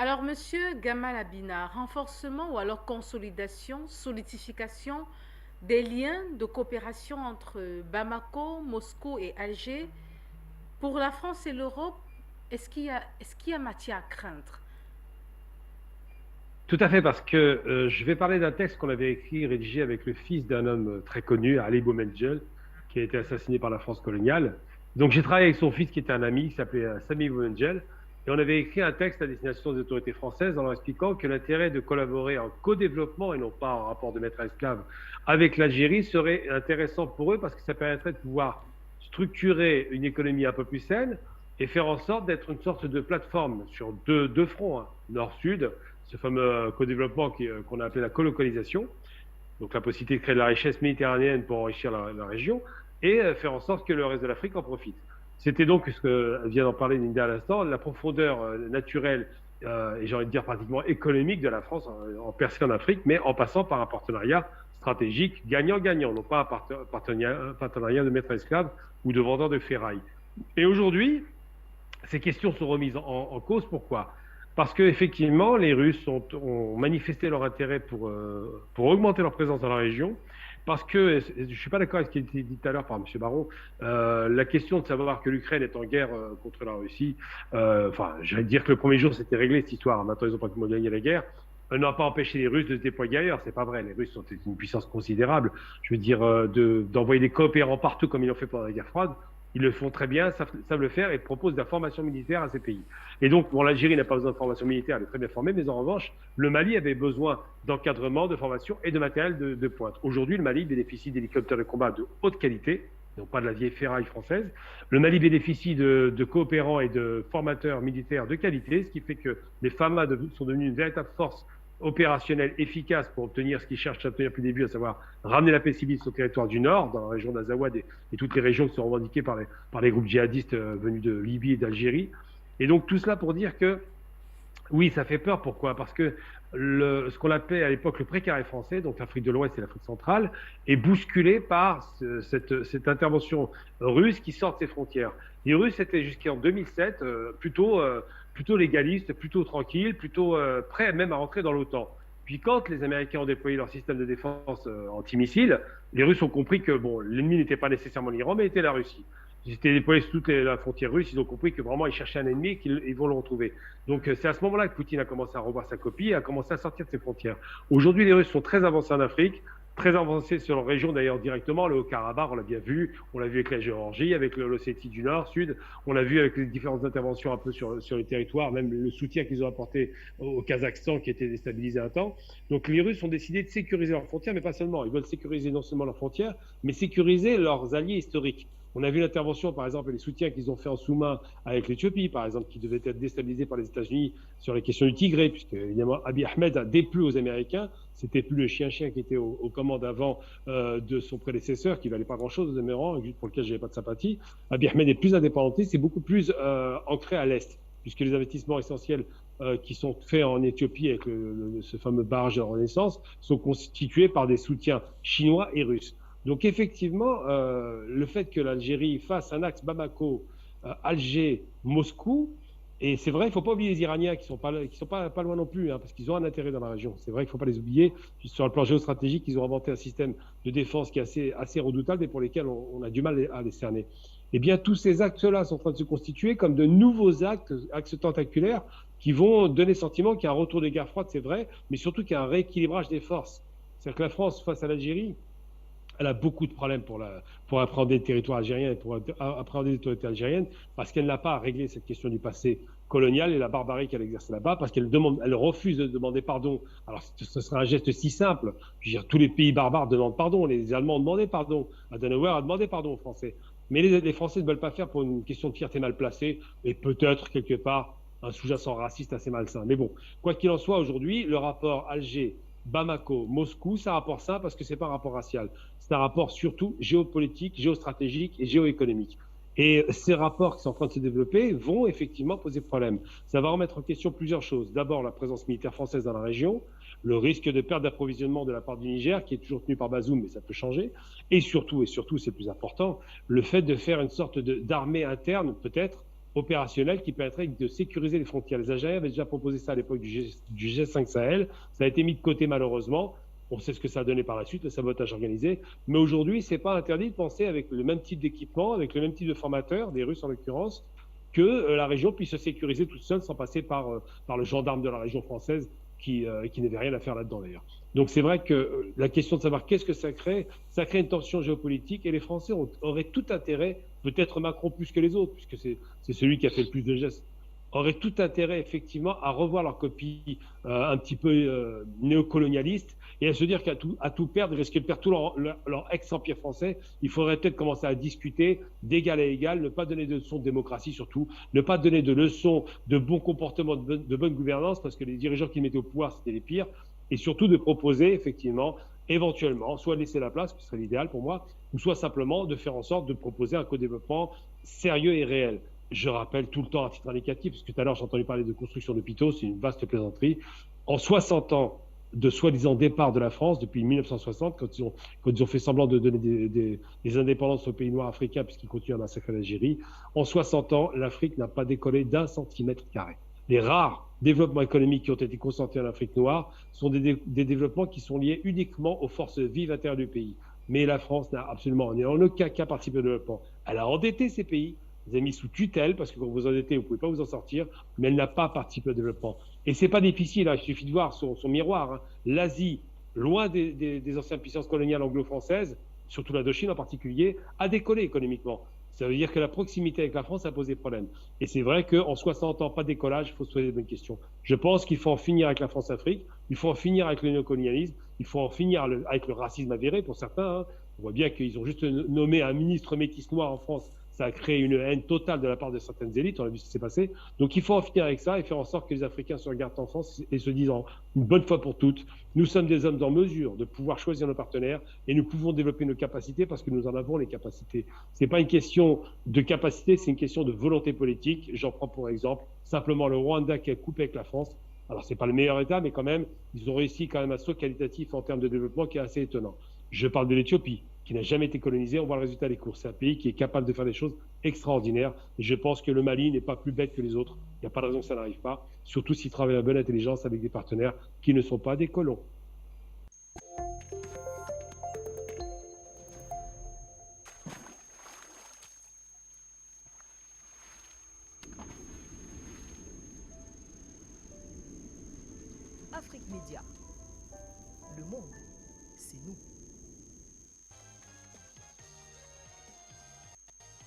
Alors, Monsieur Gamal Abina, renforcement ou alors consolidation, solidification des liens de coopération entre Bamako, Moscou et Alger, pour la France et l'Europe, est-ce qu'il y a matière à craindre? Tout à fait, parce que je vais parler d'un texte qu'on avait écrit, rédigé avec le fils d'un homme très connu, Ali Boumendjel, qui a été assassiné par la France coloniale. Donc j'ai travaillé avec son fils, qui était un ami, qui s'appelait Sami Boumendjel, et on avait écrit un texte à destination des autorités françaises en leur expliquant que l'intérêt de collaborer en co-développement et non pas en rapport de maître à esclave avec l'Algérie serait intéressant pour eux parce que ça permettrait de pouvoir structurer une économie un peu plus saine et faire en sorte d'être une sorte de plateforme sur deux fronts, hein, nord-sud, ce fameux co-développement qu'on a appelé la colocalisation, donc la possibilité de créer de la richesse méditerranéenne pour enrichir la région, et faire en sorte que le reste de l'Afrique en profite. C'était donc ce que vient d'en parler Linda à l'instant, la profondeur naturelle et j'ai envie de dire pratiquement économique de la France en percée en Afrique, mais en passant par un partenariat stratégique gagnant-gagnant, non pas un partenariat de maître esclave ou de vendeur de ferraille. Et aujourd'hui, ces questions sont remises en cause. Pourquoi? Parce qu'effectivement, les Russes ont manifesté leur intérêt pour augmenter leur présence dans la région. Parce que, je ne suis pas d'accord avec ce qui a été dit tout à l'heure par M. Baron, la question de savoir que l'Ukraine est en guerre contre la Russie, enfin, j'allais dire que le premier jour, c'était réglé cette histoire. Maintenant, ils ont pratiquement gagné la guerre. N'a pas empêché les Russes de se déployer ailleurs. C'est pas vrai. Les Russes sont une puissance considérable. Je veux dire, d'envoyer des coopérants partout comme ils l'ont fait pendant la guerre froide. Ils le font très bien, savent le faire et proposent de la formation militaire à ces pays. Et donc, bon, l'Algérie n'a pas besoin de formation militaire, elle est très bien formée, mais en revanche, le Mali avait besoin d'encadrement, de formation et de matériel de pointe. Aujourd'hui, le Mali bénéficie d'hélicoptères de combat de haute qualité, non pas de la vieille ferraille française. Le Mali bénéficie de coopérants et de formateurs militaires de qualité, ce qui fait que les FAMA sont devenus une véritable force opérationnelle efficace pour obtenir ce qu'ils cherchent à obtenir depuis le début, à savoir ramener la paix civile sur le territoire du Nord, dans la région d'Azawad et toutes les régions qui sont revendiquées par les groupes djihadistes venus de Libye et d'Algérie. Et donc tout cela pour dire que oui, ça fait peur. Pourquoi? Parce que ce qu'on appelait à l'époque le précaré français, donc l'Afrique de l'Ouest et l'Afrique centrale, est bousculé par cette intervention russe qui sort de ses frontières. Les Russes étaient jusqu'en 2007 plutôt légalistes, plutôt tranquilles, plutôt prêts même à rentrer dans l'OTAN. Puis quand les Américains ont déployé leur système de défense antimissile, les Russes ont compris que bon, l'ennemi n'était pas nécessairement l'Iran, mais était la Russie. Ils étaient déployés sur toute la frontière russe, ils ont compris que vraiment ils cherchaient un ennemi et qu'ils vont le retrouver. Donc c'est à ce moment-là que Poutine a commencé à revoir sa copie et a commencé à sortir de ses frontières. Aujourd'hui, les Russes sont très avancés en Afrique, très avancés sur leur région d'ailleurs directement, le Haut-Karabakh, on l'a bien vu, on l'a vu avec la Géorgie, avec l'Ossétie du Nord, Sud, on l'a vu avec les différentes interventions un peu sur les territoires, même le soutien qu'ils ont apporté au Kazakhstan qui était déstabilisé un temps. Donc les Russes ont décidé de sécuriser leurs frontières, mais pas seulement, ils veulent sécuriser non seulement leurs frontières, mais sécuriser leurs alliés historiques. On a vu l'intervention, par exemple, et les soutiens qu'ils ont fait en sous-main avec l'Éthiopie, par exemple, qui devait être déstabilisée par les États-Unis sur les questions du Tigré, puisque évidemment Abiy Ahmed a déplu aux Américains. C'était plus le chien-chien qui était aux commandes avant de son prédécesseur, qui valait pas grand-chose aux Émirats, pour lequel je n'avais pas de sympathie. Abiy Ahmed est plus indépendantiste, c'est beaucoup plus ancré à l'Est, puisque les investissements essentiels qui sont faits en Éthiopie avec ce fameux barrage de Renaissance sont constitués par des soutiens chinois et russes. Donc effectivement, le fait que l'Algérie fasse un axe Bamako, Alger, Moscou, et c'est vrai, il ne faut pas oublier les Iraniens qui ne sont pas loin non plus, hein, parce qu'ils ont un intérêt dans la région. C'est vrai qu'il ne faut pas les oublier. Sur le plan géostratégique, ils ont inventé un système de défense qui est assez redoutable et pour lesquels on a du mal à les cerner. Eh bien, tous ces actes-là sont en train de se constituer comme de nouveaux axes tentaculaires qui vont donner le sentiment qu'il y a un retour des guerres froides, c'est vrai, mais surtout qu'il y a un rééquilibrage des forces. C'est-à-dire que la France, face à l'Algérie, elle a beaucoup de problèmes pour appréhender le territoire algérien et pour appréhender l'autorité algérienne parce qu'elle n'a pas à régler cette question du passé colonial et la barbarie qu'elle exerce là-bas, parce qu'elle refuse de demander pardon. Alors, ce serait un geste si simple. Je veux dire, tous les pays barbares demandent pardon. Les Allemands ont demandé pardon. Adenauer a demandé pardon aux Français. Mais les Français ne veulent pas faire pour une question de fierté mal placée et peut-être, quelque part, un sous-jacent raciste assez malsain. Mais bon, quoi qu'il en soit, aujourd'hui, le rapport Alger, Bamako, Moscou, c'est un rapport simple parce que ce n'est pas un rapport racial. C'est un rapport surtout géopolitique, géostratégique et géoéconomique. Et ces rapports qui sont en train de se développer vont effectivement poser problème. Ça va remettre en question plusieurs choses. D'abord, la présence militaire française dans la région, le risque de perte d'approvisionnement de la part du Niger, qui est toujours tenu par Bazoum, mais ça peut changer. Et surtout, c'est le plus important, le fait de faire une sorte d'armée interne, peut-être, opérationnelle qui permettrait de sécuriser les frontières. Les Algériens avaient déjà proposé ça à l'époque du G5 Sahel. Ça a été mis de côté malheureusement. On sait ce que ça a donné par la suite, le sabotage organisé. Mais aujourd'hui, ce n'est pas interdit de penser avec le même type d'équipement, avec le même type de formateurs, des Russes en l'occurrence, que la région puisse se sécuriser toute seule sans passer par le gendarme de la région française qui n'avait rien à faire là-dedans d'ailleurs. Donc c'est vrai que la question de savoir qu'est-ce que ça crée une tension géopolitique et les Français auraient tout intérêt, peut-être Macron plus que les autres, puisque c'est celui qui a fait le plus de gestes, auraient tout intérêt effectivement à revoir leur copie un petit peu néocolonialiste et à se dire qu'à tout perdre, ils risquaient de perdre tout leur ex-empire français. Il faudrait peut-être commencer à discuter d'égal à égal, ne pas donner de leçons de démocratie surtout, ne pas donner de leçons de bon comportement, de bonne gouvernance, parce que les dirigeants qui mettaient au pouvoir, c'était les pires, et surtout de proposer effectivement, éventuellement, soit de laisser la place, ce serait l'idéal pour moi, ou soit simplement de faire en sorte de proposer un co-développement sérieux et réel. Je rappelle tout le temps à titre indicatif, parce que tout à l'heure j'ai entendu parler de construction d'hôpitaux, c'est une vaste plaisanterie. En 60 ans de soi-disant départ de la France, depuis 1960, quand ils ont fait semblant de donner des indépendances aux pays noirs africains, puisqu'ils continuent à massacrer l'Algérie, en 60 ans, l'Afrique n'a pas décollé d'1 centimètre carré. Les rares développements économiques qui ont été concentrés en Afrique noire sont des développements qui sont liés uniquement aux forces vives intérieures du pays. Mais la France n'a absolument en aucun cas participé au développement. Elle a endetté ces pays, les a mis sous tutelle, parce que quand vous endettez, vous ne pouvez pas vous en sortir, mais elle n'a pas participé au développement. Et ce n'est pas difficile, hein, il suffit de voir son miroir. Hein. L'Asie, loin des anciennes puissances coloniales anglo-françaises, surtout l'Indochine en particulier, a décollé économiquement. Ça veut dire que la proximité avec la France a posé problème. Et c'est vrai qu'en 60 ans, pas de décollage, il faut se poser des bonnes questions. Je pense qu'il faut en finir avec la France-Afrique, il faut en finir avec le néocolonialisme, il faut en finir avec le racisme avéré pour certains. Hein. On voit bien qu'ils ont juste nommé un ministre métis noir en France. Ça a créé une haine totale de la part de certaines élites, on a vu ce qui s'est passé. Donc il faut en finir avec ça et faire en sorte que les Africains se regardent en France et se disent une bonne fois pour toutes, nous sommes des hommes en mesure de pouvoir choisir nos partenaires et nous pouvons développer nos capacités parce que nous en avons les capacités. Ce n'est pas une question de capacité, c'est une question de volonté politique. J'en prends pour exemple simplement le Rwanda qui a coupé avec la France. Alors ce n'est pas le meilleur État, mais quand même, ils ont réussi quand même un saut qualitatif en termes de développement qui est assez étonnant. Je parle de l'Éthiopie, qui n'a jamais été colonisée. On voit le résultat des courses. C'est un pays qui est capable de faire des choses extraordinaires. Et je pense que le Mali n'est pas plus bête que les autres. Il n'y a pas de raison que ça n'arrive pas, surtout s'il travaille à bonne intelligence avec des partenaires qui ne sont pas des colons. Afrique Média. Le monde, c'est nous.